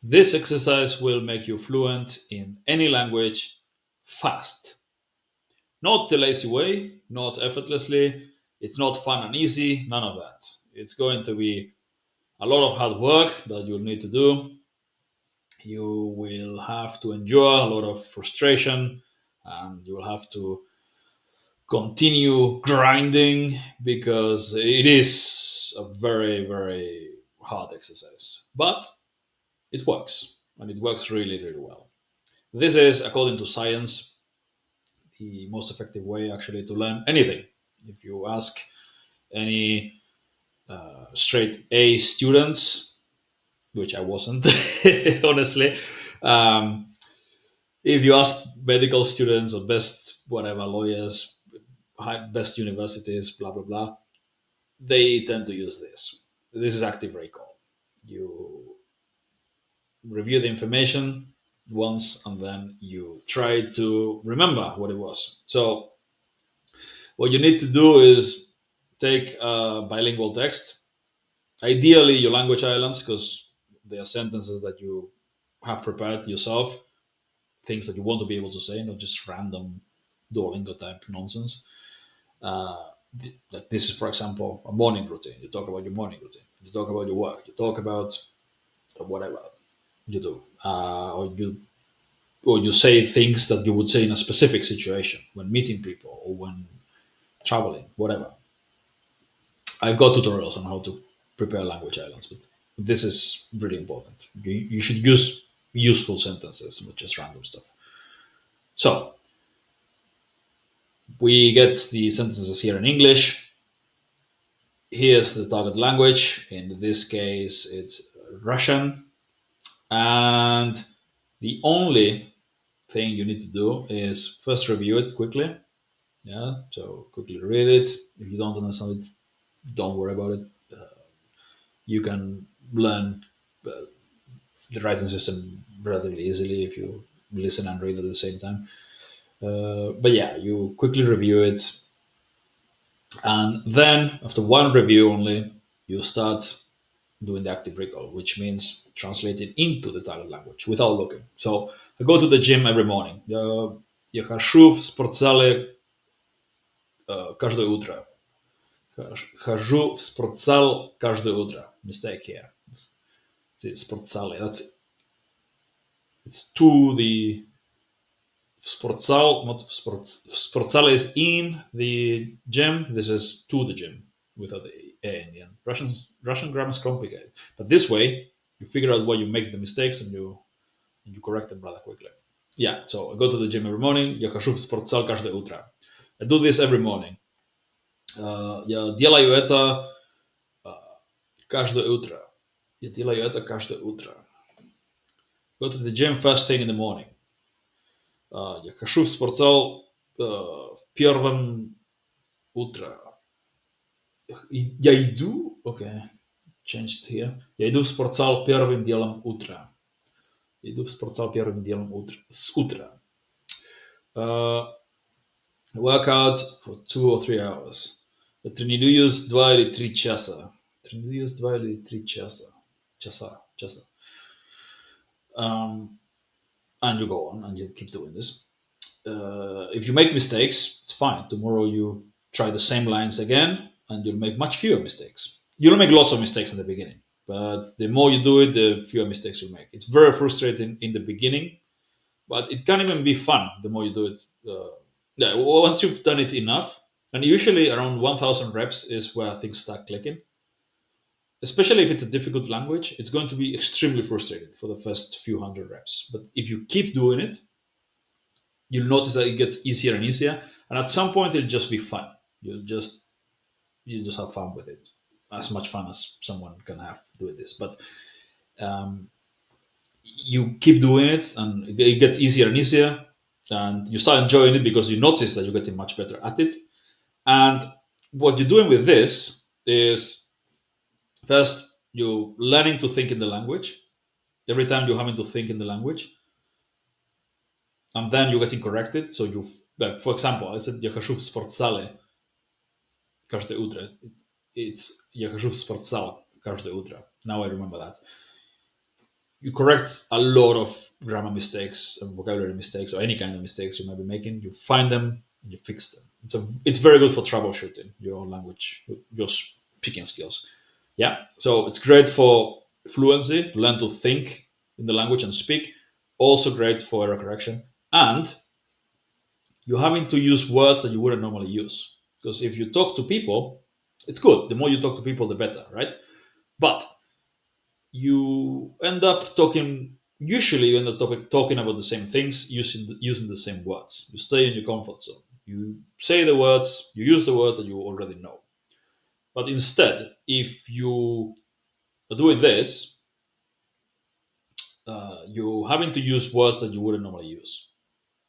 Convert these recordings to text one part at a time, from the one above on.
This exercise will make you fluent in any language fast. Not the lazy way, not effortlessly. It's not fun and easy, none of that. It's going to be a lot of hard work that you'll need to do. You will have to endure a lot of frustration, and you will have to continue grinding because it is a very, very hard exercise. But it works, and it works really, really well. This is, according to science, the most effective way actually to learn anything. If you ask any straight A students, which I wasn't, honestly, um, if you ask medical students or best whatever lawyers, best universities, blah blah blah, they tend to use this. This is active recall. You review the information once and then you try to remember what it was. So what you need to do is take a bilingual text, ideally your language islands, because they are sentences that you have prepared yourself, things that you want to be able to say, not just random Duolingo type nonsense. Like this is, for example, a morning routine. You talk about your morning routine. You talk about your work. You talk about whatever you do, or you say things that you would say in a specific situation when meeting people or when traveling, whatever. I've got tutorials on how to prepare language islands, but this is really important. You should use useful sentences, not just random stuff. So we get the sentences here in English. Here's the target language. In this case, it's Russian. And the only thing you need to do is first review it quickly. Yeah, so quickly read it. If you don't understand it, don't worry about it. You can learn uh, the writing system relatively easily if you listen and read at the same time. But yeah, you quickly review it, and then after one review only, you start doing the active recall, which means translating into the target language without looking. So I go to the gym every morning. Я хожу в спортзале каждое утро. Хожу в спортзал каждое утро. Mistake here. It's спортзале. It's to the sportzal, not sportzal is in the gym. This is to the gym without the a in the end. Russian grammar is complicated, but this way you figure out where you make the mistakes and you correct them rather quickly. Yeah, so I go to the gym every morning. Я хожу в спортзал каждое утро. I do this every morning. Я делаю это каждое утро. Я делаю это каждое утро. Go to the gym first thing in the morning. Я хожу в спортзал в первом утро. Я иду, okay, changed here. Я иду в спортзал первым делом утра. Я иду в спортзал первым делом с утра. Workout for 2 or 3 hours. Тренируюсь 2 или 3 часа. Тренируюсь 2 или 3 часа. Часа. And you go on and you keep doing this. If you make mistakes, it's fine. Tomorrow you try the same lines again and you'll make much fewer mistakes. You'll make lots of mistakes in the beginning, but the more you do it, the fewer mistakes you make. It's very frustrating in the beginning, but it can even be fun the more you do it. Yeah, once you've done it enough, and usually around 1,000 reps is where things start clicking. Especially if it's a difficult language, it's going to be extremely frustrating for the first few hundred reps. But if you keep doing it, you'll notice that it gets easier and easier, and at some point it'll just be fun. You just have fun with it, as much fun as someone can have doing this. But um, you keep doing it, and it gets easier and easier, and you start enjoying it because you notice that you're getting much better at it. And what you're doing with this is first you're learning to think in the language. Every time you're having to think in the language, and then you're getting corrected. So you, like, for example, I said я хожу в спортзале каждое утро. It's я хожу в спортзал каждое утро. Now I remember that. you correct a lot of grammar mistakes and vocabulary mistakes or any kind of mistakes you might be making. You find them and you fix them. It's very good for troubleshooting your own language, your speaking skills. Yeah, so it's great for fluency, to learn to think in the language and speak. Also great for error correction, and you're having to use words that you wouldn't normally use. Because if you talk to people, it's good. The more you talk to people, the better, right? But you end up talking. Usually, you end up talking about the same things using the same words. You stay in your comfort zone. You say the words. You use the words that you already know. But instead, if you are doing this, you're having to use words that you wouldn't normally use,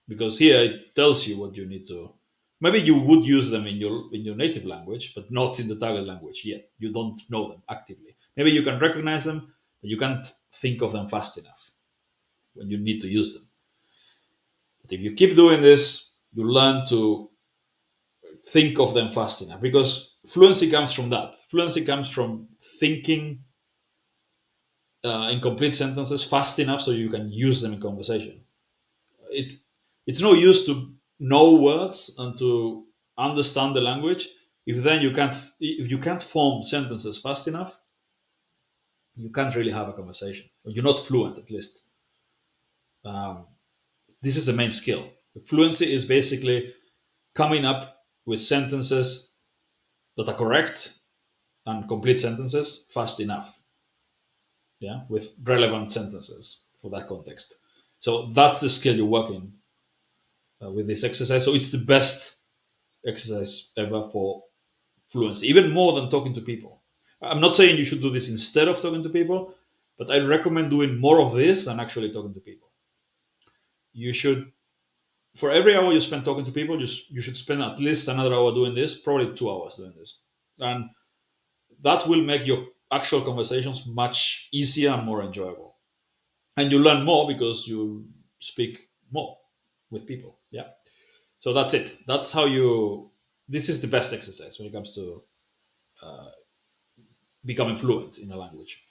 because here it tells you what you need to. Maybe you would use them in your native language, but not in the target language yet. You don't know them actively. Maybe you can recognize them, but you can't think of them fast enough when you need to use them. But if you keep doing this, you learn to think of them fast enough, because fluency comes from that. Fluency comes from thinking in complete sentences fast enough so you can use them in conversation. it's it's no use to know words and to understand the language if you can't form sentences fast enough. You can't really have a conversation, or you're not fluent at least. um, this is the main skill. Fluency is basically coming up with sentences that are correct and complete sentences fast enough, yeah, with relevant sentences for that context. So that's the skill you're working with this exercise. So it's the best exercise ever for fluency, even more than talking to people. I'm not saying you should do this instead of talking to people, but I recommend doing more of this than actually talking to people. You should, for every hour you spend talking to people, you should spend at least another hour doing this, probably 2 hours doing this. And that will make your actual conversations much easier and more enjoyable. And you learn more because you speak more with people. Yeah. So that's it. That's how you, this is the best exercise when it comes to becoming fluent in a language.